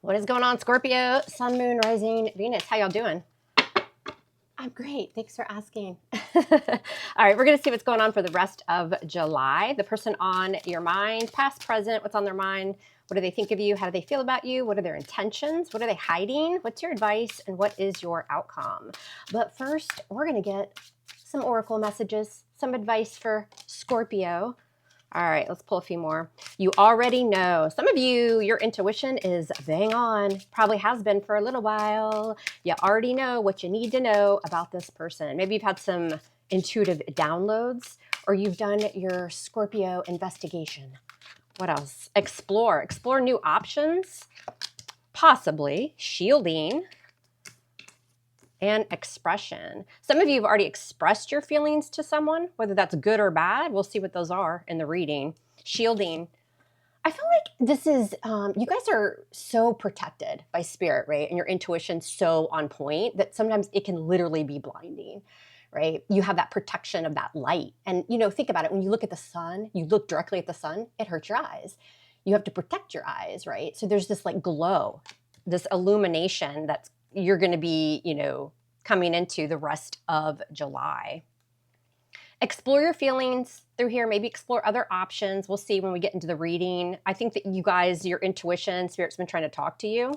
What is going on, Scorpio? Sun, Moon, Rising, Venus. How y'all doing? I'm great. Thanks for asking. All right, we're going to see what's going on for the rest of July. The person on your mind, past, present, what's on their mind? What do they think of you? How do they feel about you? What are their intentions? What are they hiding? What's your advice? And what is your outcome? But first, we're going to get some oracle messages, some advice for Scorpio. All right, let's pull a few more. You already know. Some of you, your intuition is bang on. Probably has been for a little while. You already know what you need to know about this person. Maybe you've had some intuitive downloads, or you've done your Scorpio investigation. What else? Explore new options, possibly shielding, and expression. Some of you have already expressed your feelings to someone, whether that's good or bad. We'll see what those are in the reading. Shielding. I feel like this is, you guys are so protected by spirit, right? And your intuition so on point that sometimes it can literally be blinding, right? You have that protection of that light. And, think about it. When you look at the sun, you look directly at the sun, it hurts your eyes. You have to protect your eyes, right? So there's this like glow, this illumination that's you're going to be, coming into the rest of July. Explore your feelings through here. Maybe explore other options. We'll see when we get into the reading. I think that you guys, your intuition, Spirit's been trying to talk to you.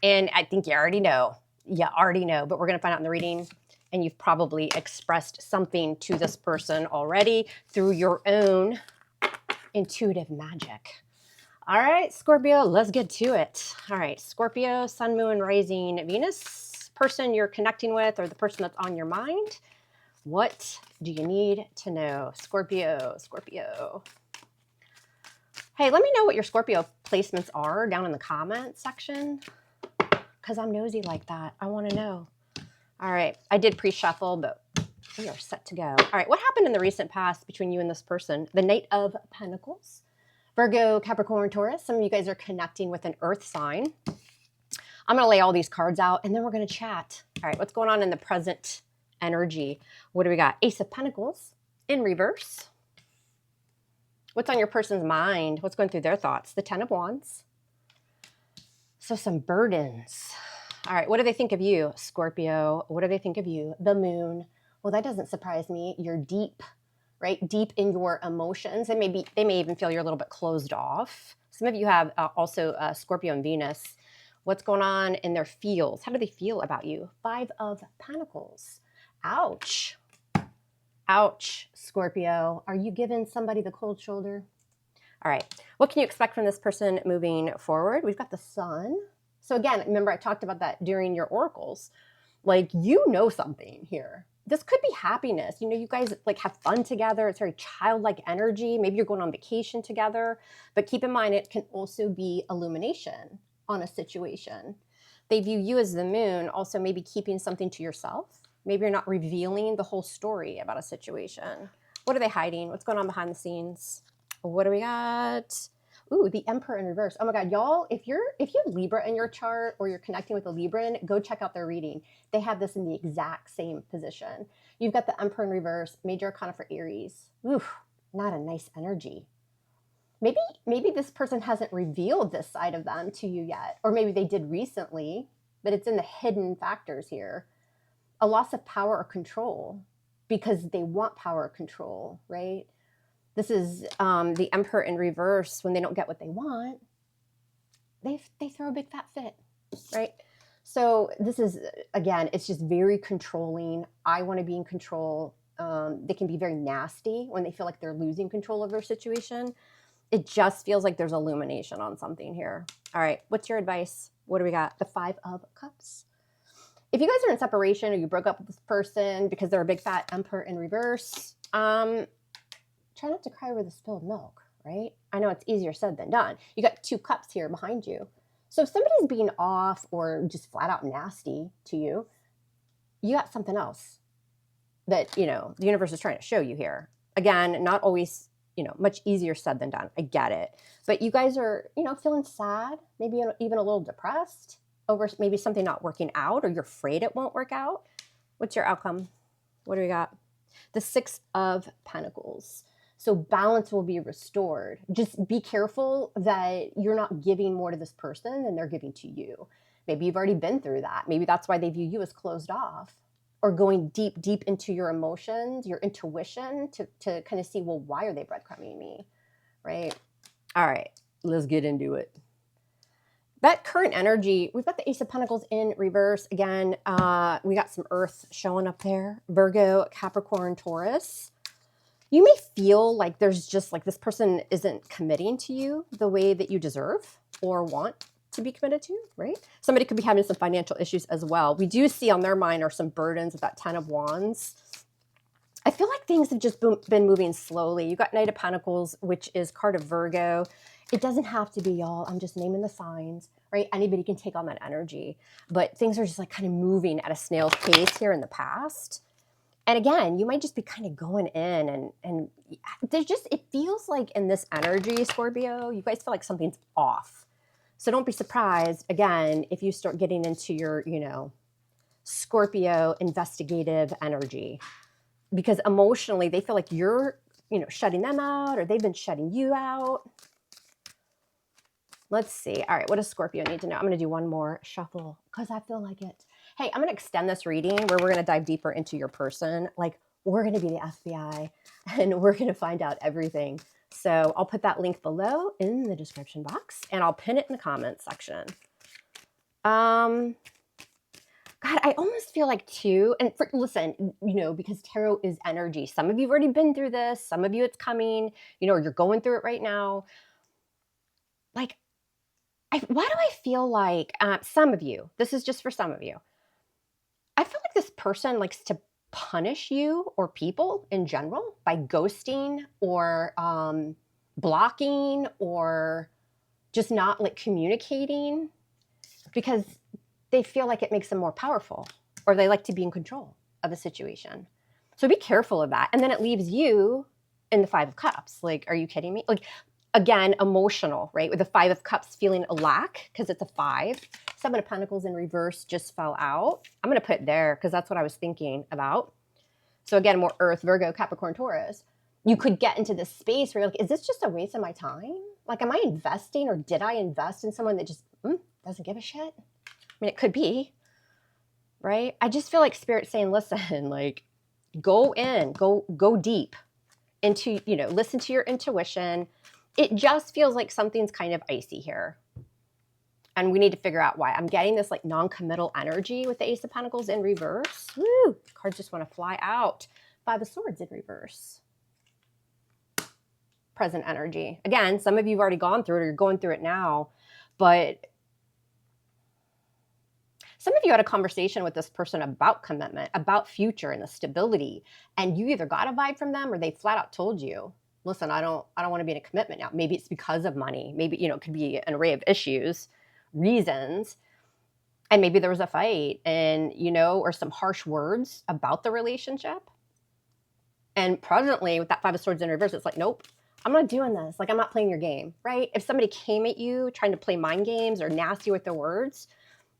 And I think you already know. You already know. But we're going to find out in the reading. And you've probably expressed something to this person already through your own intuitive magic. All right, Scorpio, let's get to it. All right, Scorpio, Sun, Moon, Rising, Venus, person you're connecting with or the person that's on your mind. What do you need to know? Scorpio. Hey, let me know what your Scorpio placements are down in the comments section because I'm nosy like that. I want to know. All right, I did pre-shuffle, but we are set to go. All right, what happened in the recent past between you and this person? The Knight of Pentacles. Virgo, Capricorn, Taurus. Some of you guys are connecting with an earth sign. I'm going to lay all these cards out and then we're going to chat. All right, what's going on in the present energy? What do we got? Ace of Pentacles in reverse. What's on your person's mind? What's going through their thoughts? The Ten of Wands. So some burdens. All right, what do they think of you, Scorpio? What do they think of you? The Moon. Well, that doesn't surprise me. You're deep. Right? Deep in your emotions. And maybe they may even feel you're a little bit closed off. Some of you have also Scorpio and Venus. What's going on in their feels? How do they feel about you? Five of Pentacles. Ouch. Ouch, Scorpio. Are you giving somebody the cold shoulder? All right. What can you expect from this person moving forward? We've got the Sun. So again, remember I talked about that during your oracles. Like, you know something here. This could be happiness. You guys like have fun together. It's very childlike energy. Maybe you're going on vacation together. But keep in mind, it can also be illumination on a situation. They view you as the moon, also maybe keeping something to yourself. Maybe you're not revealing the whole story about a situation. What are they hiding? What's going on behind the scenes? What do we got? Ooh, the Emperor in reverse. Oh my God, y'all, if you have Libra in your chart or you're connecting with a Libran, go check out their reading. They have this in the exact same position. You've got the Emperor in reverse, major arcana for Aries. Ooh, not a nice energy. Maybe this person hasn't revealed this side of them to you yet, or maybe they did recently, but it's in the hidden factors here. A loss of power or control because they want power or control, right? This is the Emperor in reverse. When they don't get what they want, they throw a big fat fit, right? So this is, again, it's just very controlling. I want to be in control. They can be very nasty when they feel like they're losing control of their situation. It just feels like there's illumination on something here. All right, what's your advice? What do we got? The Five of Cups. If you guys are in separation or you broke up with this person because they're a big fat Emperor in reverse, try not to cry over the spilled milk, right? I know it's easier said than done. You got two cups here behind you. So if somebody's being off or just flat out nasty to you, you got something else that, the universe is trying to show you here. Again, not always, much easier said than done. I get it. But you guys are, feeling sad, maybe even a little depressed over maybe something not working out or you're afraid it won't work out. What's your outcome? What do we got? The Six of Pentacles. So balance will be restored. Just be careful that you're not giving more to this person than they're giving to you. Maybe you've already been through that. Maybe that's why they view you as closed off, or going deep, deep into your emotions, your intuition to kind of see, well, why are they breadcrumbing me, right? All right, let's get into it. That current energy, we've got the Ace of Pentacles in reverse. Again, we got some Earth showing up there. Virgo, Capricorn, Taurus. You may feel like there's just like this person isn't committing to you the way that you deserve or want to be committed to, right? Somebody could be having some financial issues as well. We do see on their mind are some burdens with that 10 of Wands. I feel like things have just been moving slowly. You got Knight of Pentacles, which is card of Virgo. It doesn't have to be, y'all. I'm just naming the signs, right? Anybody can take on that energy. But things are just like kind of moving at a snail's pace here in the past. And again, you might just be kind of going in and there's just, it feels like in this energy, Scorpio, you guys feel like something's off. So don't be surprised, again, if you start getting into your, you know, Scorpio investigative energy. Because emotionally, they feel like you're, you know, shutting them out, or they've been shutting you out. Let's see. All right, what does Scorpio need to know? I'm going to do one more shuffle because I feel like it. Hey, I'm going to extend this reading where we're going to dive deeper into your person. Like, we're going to be the FBI and we're going to find out everything. So I'll put that link below in the description box and I'll pin it in the comments section. God, I almost feel like too, and listen, you know, because tarot is energy. Some of you have already been through this. Some of you it's coming, you know, or you're going through it right now. Like, why do I feel like some of you, this is just for some of you, I feel like this person likes to punish you or people in general by ghosting or blocking or just not like communicating because they feel like it makes them more powerful or they like to be in control of a situation. So be careful of that. And then it leaves you in the 5 of Cups. Like, are you kidding me? Like, again, emotional, right? With the 5 of Cups feeling a lack because it's a 5. 7 of Pentacles in reverse just fell out. I'm going to put it there because that's what I was thinking about. So again, more Earth, Virgo, Capricorn, Taurus. You could get into this space where you're like, is this just a waste of my time? Like, am I investing or did I invest in someone that just doesn't give a shit? I mean, it could be, right? I just feel like Spirit's saying, listen, like, go in, go deep into, you know, listen to your intuition. It just feels like something's kind of icy here. And we need to figure out why. I'm getting this like non-committal energy with the Ace of Pentacles in reverse. Woo! Cards just want to fly out. 5 of Swords in reverse. Present energy. Again, some of you have already gone through it or you're going through it now, but some of you had a conversation with this person about commitment, about future and the stability, and you either got a vibe from them or they flat out told you, listen, I don't want to be in a commitment now. Maybe it's because of money. Maybe, you know, it could be an array of issues, reasons, and maybe there was a fight and, you know, or some harsh words about the relationship. And presently with that 5 of Swords in reverse, it's like, nope, I'm not doing this. Like, I'm not playing your game, right? If somebody came at you trying to play mind games or nasty with their words,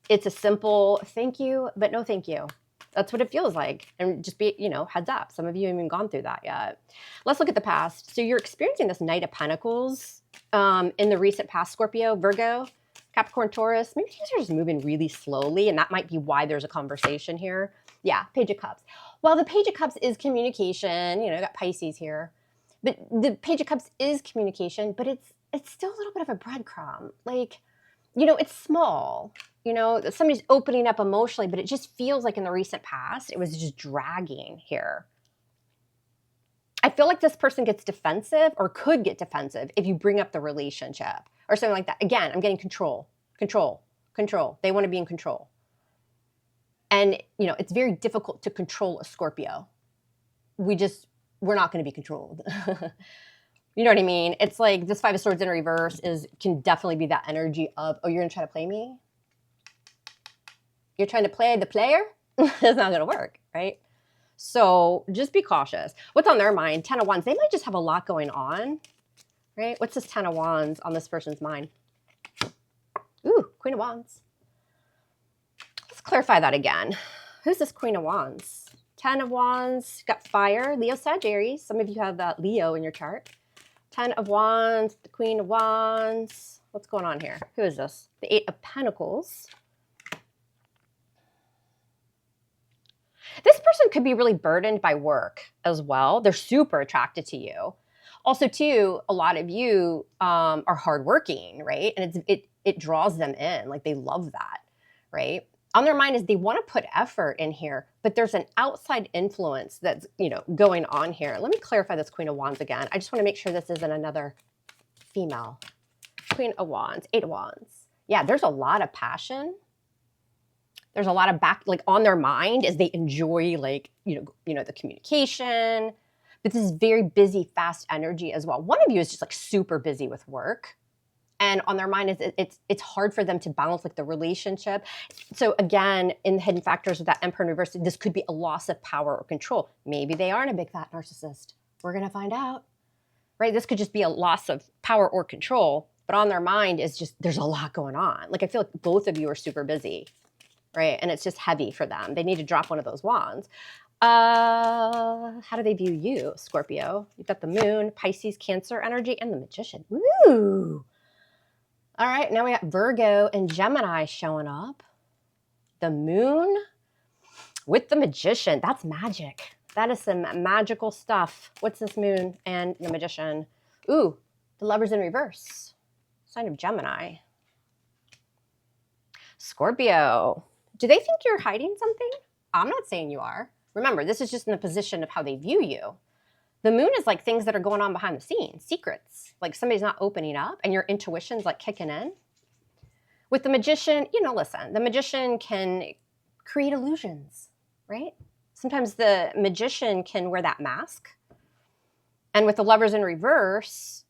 it's a simple thank you, but no thank you. That's what it feels like. And just be, you know, heads up. Some of you haven't even gone through that yet. Let's look at the past. So you're experiencing this Knight of Pentacles in the recent past, Scorpio, Virgo, Capricorn, Taurus. Maybe things are just moving really slowly, and that might be why there's a conversation here. Yeah, Page of Cups. Well, the Page of Cups is communication. You know, I got Pisces here. But the Page of Cups is communication, but it's still a little bit of a breadcrumb. Like, you know, it's small. You know, somebody's opening up emotionally, but it just feels like in the recent past, it was just dragging here. I feel like this person gets defensive or could get defensive if you bring up the relationship or something like that. Again, I'm getting control. They want to be in control. And, you know, it's very difficult to control a Scorpio. We're not going to be controlled. You know what I mean? It's like this 5 of Swords in reverse can definitely be that energy of, oh, you're going to try to play me? You're trying to play the player? It's not going to work, right? So just be cautious. What's on their mind? 10 of Wands. They might just have a lot going on, right? What's this 10 of Wands on this person's mind? Ooh, Queen of Wands. Let's clarify that again. Who's this Queen of Wands? Ten of Wands, got fire, Leo, Sagittarius. Some of you have Leo in your chart. Ten of Wands, the Queen of Wands. What's going on here? Who is this? The Eight of Pentacles. This person could be really burdened by work as well. They're super attracted to you. Also, too, a lot of you are hardworking, right? And it draws them in. Like, they love that, right? On their mind is they want to put effort in here, but there's an outside influence that's, going on here. Let me clarify this Queen of Wands again. I just want to make sure this isn't another female. Queen of Wands, Eight of Wands. Yeah, there's a lot of passion. There's a lot of on their mind as they enjoy, the communication. But this is very busy, fast energy as well. One of you is just super busy with work. And on their mind is it's hard for them to balance the relationship. So again, in the hidden factors of that Emperor in reverse, this could be a loss of power or control. Maybe they aren't a big fat narcissist. We're going to find out, right? This could just be a loss of power or control. But on their mind is just, there's a lot going on. I feel like both of you are super busy. Right? And it's just heavy for them. They need to drop one of those wands. How do they view you, Scorpio? You've got the Moon, Pisces, Cancer energy, and the Magician. Woo! All right, now we got Virgo and Gemini showing up. The Moon with the Magician. That's magic. That is some magical stuff. What's this Moon and the Magician? Ooh, the Lovers in reverse. Sign of Gemini. Scorpio. Do they think you're hiding something? I'm not saying you are. Remember, this is just in the position of how they view you. The Moon is things that are going on behind the scenes, secrets. Somebody's not opening up and your intuition's kicking in. With the Magician, listen, the Magician can create illusions, right? Sometimes the Magician can wear that mask. And with the Lovers in reverse,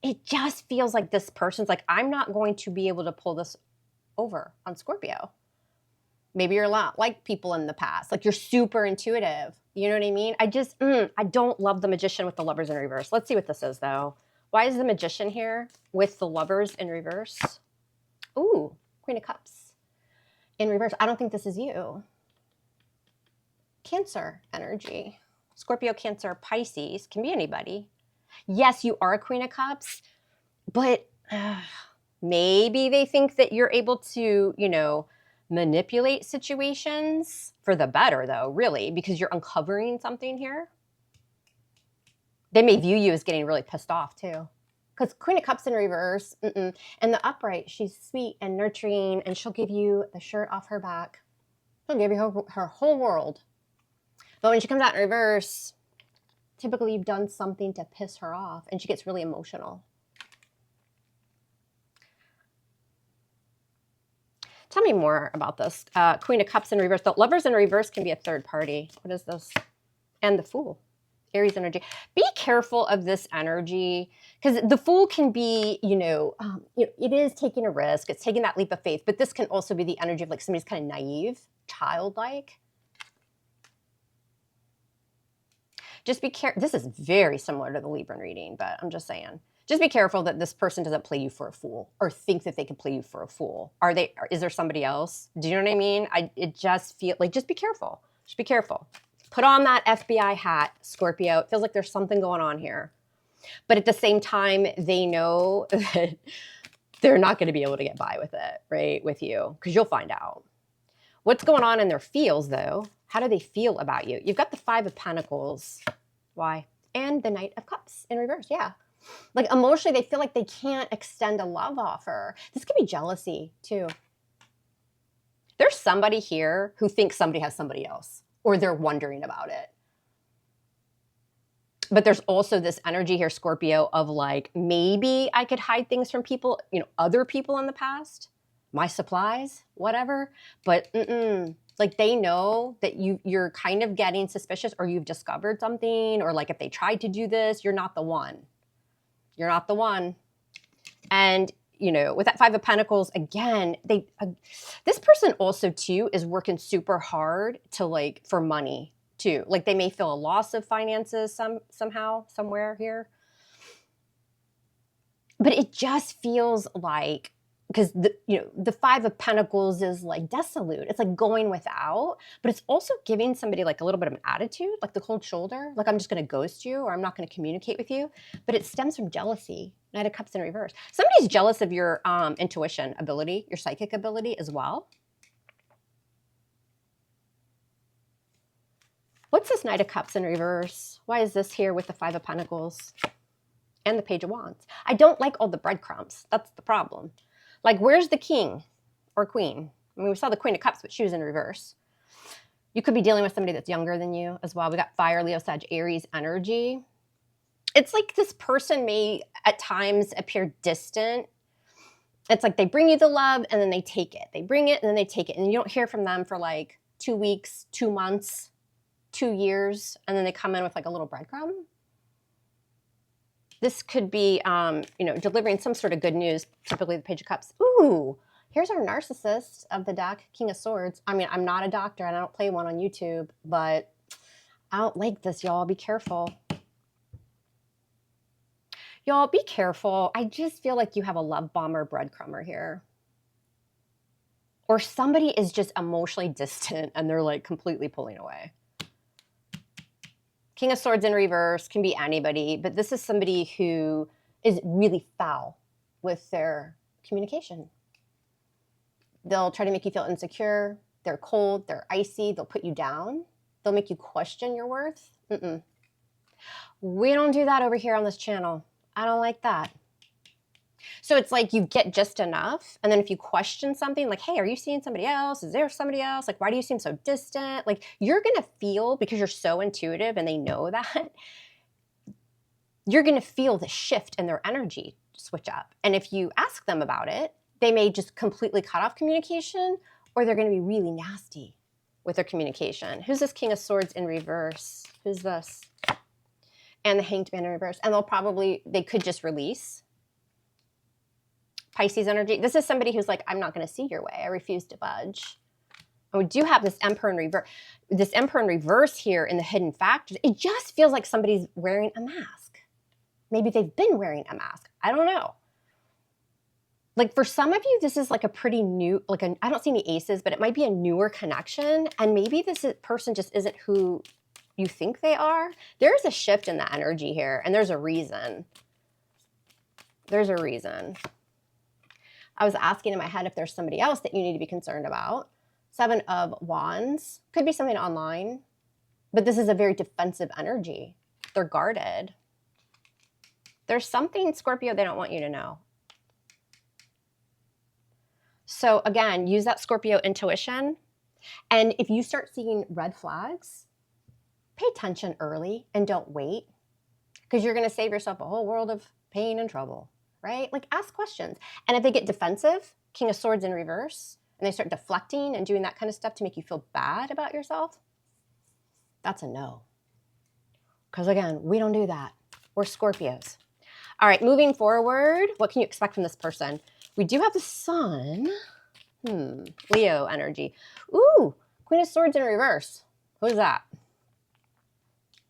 it just feels like this person's I'm not going to be able to pull this over on Scorpio. Maybe you're a lot like people in the past. You're super intuitive. You know what I mean? I don't love the Magician with the Lovers in reverse. Let's see what this is, though. Why is the Magician here with the Lovers in reverse? Ooh, Queen of Cups in reverse. I don't think this is you. Cancer energy. Scorpio, Cancer, Pisces. Can be anybody. Yes, you are a Queen of Cups, but maybe they think that you're able to, manipulate situations for the better, though, really, because you're uncovering something here. They may view you as getting really pissed off, too. Because Queen of Cups in reverse, and the upright, she's sweet and nurturing, and she'll give you the shirt off her back. She'll give you her whole world. But when she comes out in reverse, typically you've done something to piss her off, and she gets really emotional. Tell me more about this. Queen of Cups in reverse. The Lovers in reverse can be a third party. What is this? And the Fool. Aries energy. Be careful of this energy because the Fool can be, it is taking a risk. It's taking that leap of faith. But this can also be the energy of somebody's kind of naive, childlike. Just be careful. This is very similar to the Libran reading, but I'm just saying. Just be careful that this person doesn't play you for a fool or think that they can play you for a fool. Is there somebody else? Do you know what I mean? It just feel just be careful. Just be careful. Put on that FBI hat, Scorpio. It feels like there's something going on here. But at the same time, they know that they're not going to be able to get by with it, right? With you, because you'll find out. What's going on in their feels, though? How do they feel about you? You've got the Five of Pentacles. Why? And the Knight of Cups in reverse, yeah. Emotionally, they feel like they can't extend a love offer. This could be jealousy, too. There's somebody here who thinks somebody has somebody else, or they're wondering about it. But there's also this energy here, Scorpio, of maybe I could hide things from people, other people in the past, my supplies, whatever. But they know that you're kind of getting suspicious or you've discovered something, or if they tried to do this, you're not the one. You're not the one. And, with that Five of Pentacles, again, this person also, too, is working super hard to, for money, too. They may feel a loss of finances somehow, somewhere here. But it just feels like because the Five of Pentacles is like dissolute. It's like going without, but it's also giving somebody like a little bit of an attitude, like the cold shoulder, like I'm just going to ghost you or I'm not going to communicate with you. But it stems from jealousy. Knight of Cups in reverse. Somebody's jealous of your intuition ability, your psychic ability as well. What's this Knight of Cups in reverse? Why is this here with the Five of Pentacles and the Page of Wands? I don't like all the breadcrumbs. That's the problem. Like, where's the king or queen? I mean, we saw the Queen of Cups, but she was in reverse. You could be dealing with somebody that's younger than you as well. We got Fire, Leo, Sag, Aries energy. It's like this person may at times appear distant. It's like they bring you the love and then they take it. They bring it and then they take it. And you don't hear from them for like 2 weeks, 2 months, 2 years. And then they come in with like a little breadcrumb. This could be, delivering some sort of good news, typically the Page of Cups. Ooh, here's our narcissist of the deck, King of Swords. I mean, I'm not a doctor and I don't play one on YouTube, but I don't like this, y'all. Be careful. Y'all, be careful. I just feel like you have a love bomber breadcrumber here. Or somebody is just emotionally distant and they're like completely pulling away. King of Swords in reverse can be anybody, but this is somebody who is really foul with their communication. They'll try to make you feel insecure. They're cold. They're icy. They'll put you down. They'll make you question your worth. We don't do that over here on this channel. I don't like that. So it's like you get just enough. And then if you question something like, hey, are you seeing somebody else? Is there somebody else? Like, why do you seem so distant? Like, you're going to feel, because you're so intuitive and they know that, you're going to feel the shift in their energy switch up. And if you ask them about it, they may just completely cut off communication, or they're going to be really nasty with their communication. Who's this King of Swords in reverse? Who's this? And the Hanged Man in reverse. And they could just release. Pisces energy. This is somebody who's like, I'm not going to see your way. I refuse to budge. And we do have this Emperor in reverse. This Emperor in reverse here in the hidden factors. It just feels like somebody's wearing a mask. Maybe they've been wearing a mask. I don't know. Like for some of you, this is like a pretty new, I don't see any aces, but it might be a newer connection. And maybe this person just isn't who you think they are. There's a shift in the energy here, and there's a reason. There's a reason. I was asking in my head if there's somebody else that you need to be concerned about. Seven of Wands. Could be something online, but this is a very defensive energy. They're guarded. There's something, Scorpio, they don't want you to know. So again, use that Scorpio intuition. And if you start seeing red flags, pay attention early and don't wait, because you're going to save yourself a whole world of pain and trouble, right? Like, ask questions. And if they get defensive, King of Swords in reverse, and they start deflecting and doing that kind of stuff to make you feel bad about yourself, that's a no. Because again, we don't do that. We're Scorpios. All right, moving forward, what can you expect from this person? We do have the Sun. Leo energy. Ooh, Queen of Swords in reverse. Who's that?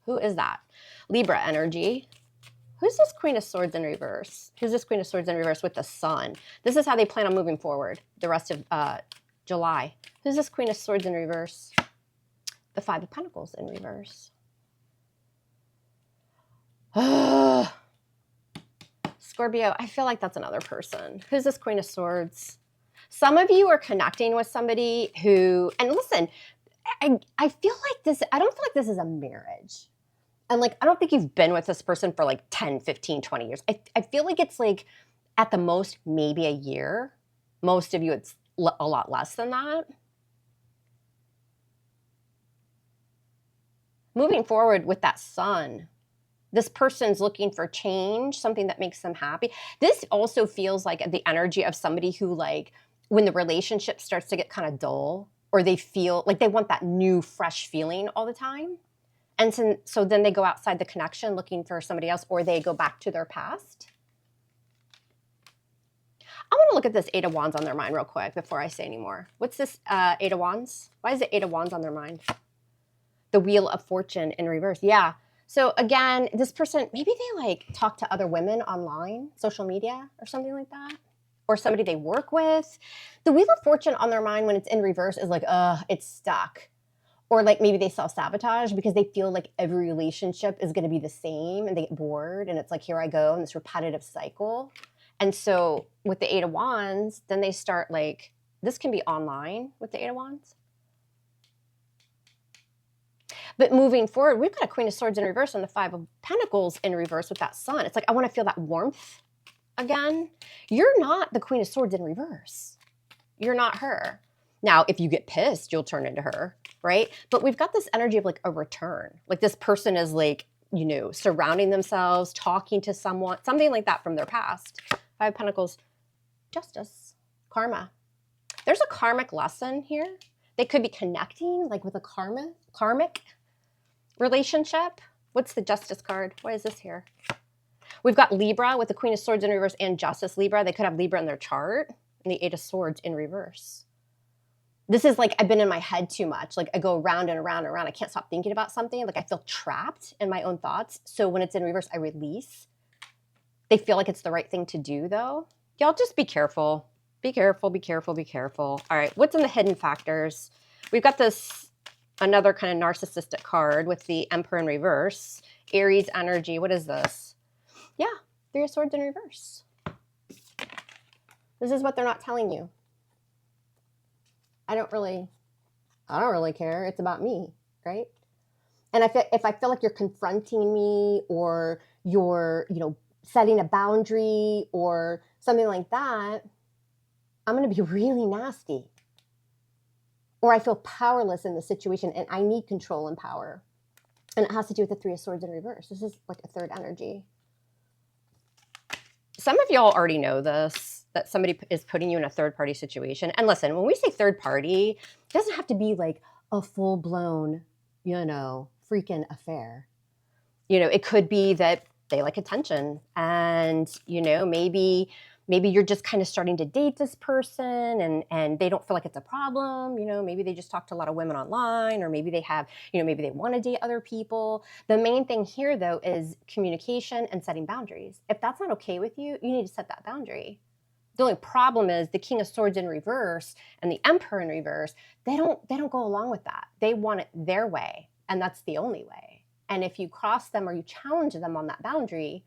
Who is that? Libra energy. Who's this Queen of Swords in reverse? Who's this Queen of Swords in reverse with the Sun? This is how they plan on moving forward the rest of July. Who's this Queen of Swords in reverse? The Five of Pentacles in reverse. Scorpio, I feel like that's another person. Who's this Queen of Swords? Some of you are connecting with somebody who, and listen, I feel like this, I don't feel like this is a marriage. And like, I don't think you've been with this person for like 10, 15, 20 years. I feel like it's like at the most, maybe a year. Most of you, it's a lot less than that. Moving forward with that Sun, this person's looking for change, something that makes them happy. This also feels like the energy of somebody who, like, when the relationship starts to get kind of dull, or they feel like they want that new, fresh feeling all the time. And so then they go outside the connection looking for somebody else, or they go back to their past. I want to look at this Eight of Wands on their mind real quick before I say any more. What's this Eight of Wands? Why is it Eight of Wands on their mind? The Wheel of Fortune in reverse. Yeah. So again, this person, maybe they like talk to other women online, social media or something like that. or somebody they work with. The Wheel of Fortune on their mind when it's in reverse is like, it's stuck. Or like maybe they self-sabotage because they feel like every relationship is going to be the same and they get bored and it's like, here I go in this repetitive cycle. And so with the Eight of Wands, then they start like, this can be online with the Eight of Wands. But moving forward, we've got a Queen of Swords in reverse and the Five of Pentacles in reverse with that Sun. It's like, I want to feel that warmth again. You're not the Queen of Swords in reverse. You're not her. Now, if you get pissed, you'll turn into her, right? But we've got this energy of like a return. Like this person is like, you know, surrounding themselves, talking to someone, something like that from their past. Five of Pentacles, Justice, Karma. There's a karmic lesson here. They could be connecting like with a karmic relationship. What's the Justice card? What is this here? We've got Libra with the Queen of Swords in reverse and Justice Libra. They could have Libra in their chart and the Eight of Swords in reverse. This is like, I've been in my head too much. Like I go around and around and around. I can't stop thinking about something. Like I feel trapped in my own thoughts. So when it's in reverse, I release. They feel like it's the right thing to do though. Y'all just be careful. Be careful, be careful, be careful. All right, what's in the hidden factors? We've got this, another kind of narcissistic card with the Emperor in reverse. Aries energy, what is this? Yeah, Three of Swords in reverse. This is what they're not telling you. I don't really care. It's about me, right? And if I feel like you're confronting me or you're, you know, setting a boundary or something like that, I'm going to be really nasty. Or I feel powerless in the situation and I need control and power. And it has to do with the Three of Swords in reverse. This is like a third energy. Some of y'all already know this, that somebody is putting you in a third-party situation. And listen, when we say third party, it doesn't have to be like a full-blown, you know, freaking affair. You know, it could be that they like attention and, you know, maybe you're just kind of starting to date this person and they don't feel like it's a problem. You know, maybe they just talk to a lot of women online, or maybe they have, you know, maybe they want to date other people. The main thing here though is communication and setting boundaries. If that's not okay with you, you need to set that boundary. The only problem is the King of Swords in reverse and the Emperor in reverse, they don't go along with that. They want it their way, and that's the only way. And if you cross them or you challenge them on that boundary,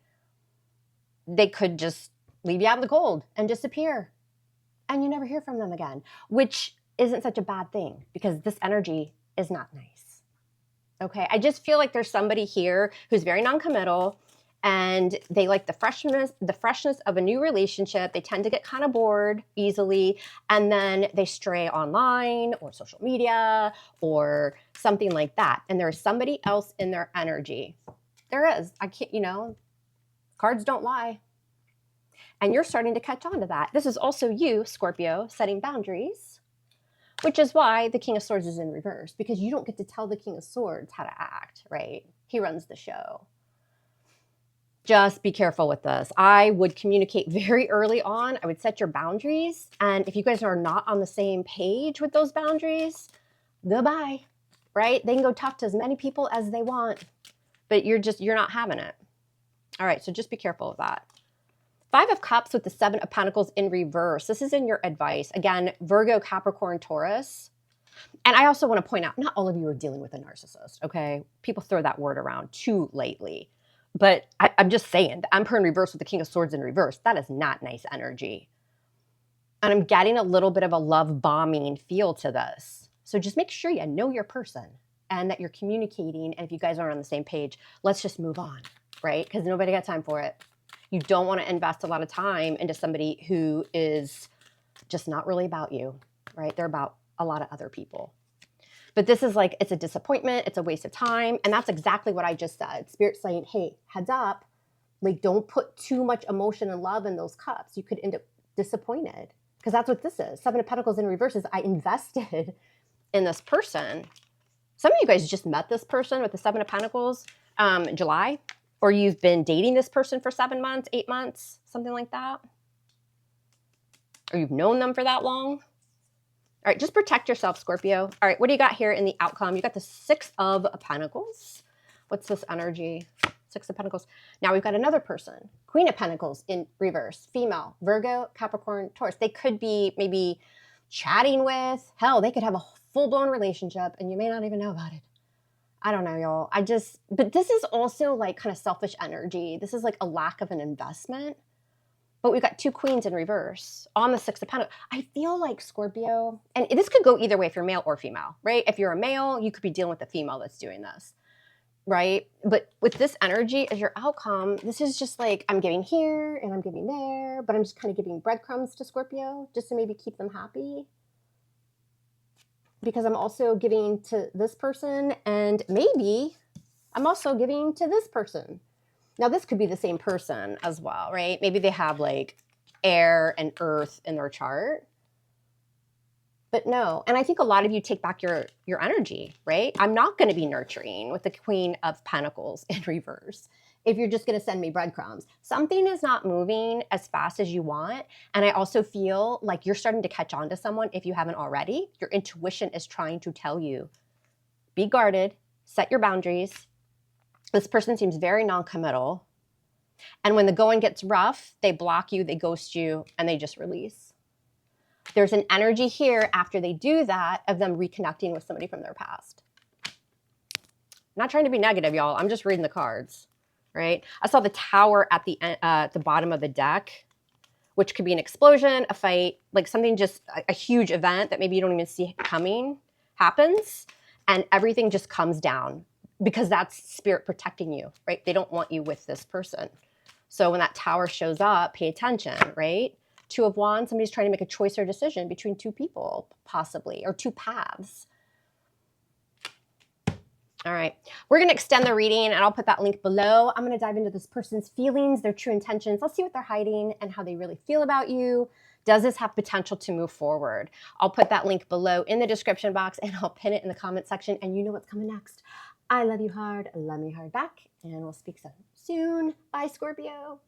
they could just leave you out in the cold and disappear. And you never hear from them again, which isn't such a bad thing because this energy is not nice. Okay, I just feel like there's somebody here who's very non-committal and they like the freshness of a new relationship. They tend to get kind of bored easily, and then they stray online or social media or something like that. And there's somebody else in their energy. There is. I can't, you know, cards don't lie. And you're starting to catch on to that. This is also you, Scorpio, setting boundaries, which is why the King of Swords is in reverse, because you don't get to tell the King of Swords how to act, right? He runs the show. Just be careful with this. I would communicate very early on. I would set your boundaries. And if you guys are not on the same page with those boundaries, goodbye, right? They can go talk to as many people as they want, but you're not having it. All right, so just be careful of that. Five of Cups with the Seven of Pentacles in reverse. This is in your advice. Again, Virgo, Capricorn, Taurus. And I also want to point out, not all of you are dealing with a narcissist, okay? People throw that word around too lately. But I'm just saying, the Emperor in reverse with the King of Swords in reverse, that is not nice energy. And I'm getting a little bit of a love bombing feel to this. So just make sure you know your person and that you're communicating. And if you guys aren't on the same page, let's just move on, right? Because nobody got time for it. You don't want to invest a lot of time into somebody who is just not really about you, right? They're about a lot of other people. But this is like, it's a disappointment. It's a waste of time. And that's exactly what I just said. Spirit's saying, hey, heads up. Like, don't put too much emotion and love in those cups. You could end up disappointed. Because that's what this is. Seven of Pentacles in reverse is I invested in this person. Some of you guys just met this person with the Seven of Pentacles in July. Or you've been dating this person for 7 months, 8 months, something like that. Or you've known them for that long. All right, just protect yourself, Scorpio. All right, what do you got here in the outcome? You got the Six of Pentacles. What's this energy? Six of Pentacles. Now we've got another person. Queen of Pentacles in reverse. Female. Virgo, Capricorn, Taurus. They could be maybe chatting with. Hell, they could have a full-blown relationship and you may not even know about it. I don't know, y'all. But this is also like kind of selfish energy. This is like a lack of an investment. But we've got two queens in reverse on the Six of Pentacles. I feel like Scorpio, and this could go either way if you're male or female, right? If you're a male, you could be dealing with a female that's doing this, right? But with this energy as your outcome, this is just like, I'm giving here and I'm giving there, but I'm just kind of giving breadcrumbs to Scorpio just to maybe keep them happy. Because I'm also giving to this person and maybe I'm also giving to this person. Now, this could be the same person as well, right? Maybe they have like air and earth in their chart. But no, and I think a lot of you take back your energy, right? I'm not going to be nurturing with the Queen of Pentacles in reverse if you're just going to send me breadcrumbs. Something is not moving as fast as you want. And I also feel like you're starting to catch on to someone if you haven't already. Your intuition is trying to tell you, be guarded, set your boundaries. This person seems very non-committal. And when the going gets rough, they block you, they ghost you, and they just release. There's an energy here after they do that of them reconnecting with somebody from their past. Not trying to be negative, y'all. I'm just reading the cards, right? I saw the Tower at the bottom of the deck, which could be an explosion, a fight, like something just a huge event that maybe you don't even see coming happens, and everything just comes down. Because that's spirit protecting you, right? They don't want you with this person. So when that Tower shows up, pay attention, right? Two of Wands, somebody's trying to make a choice or decision between two people, possibly, or two paths. All right, we're going to extend the reading, and I'll put that link below. I'm going to dive into this person's feelings, their true intentions. Let's see what they're hiding and how they really feel about you. Does this have potential to move forward? I'll put that link below in the description box, and I'll pin it in the comment section, and you know what's coming next. I love you hard, love me hard back, and we'll speak soon. Bye, Scorpio.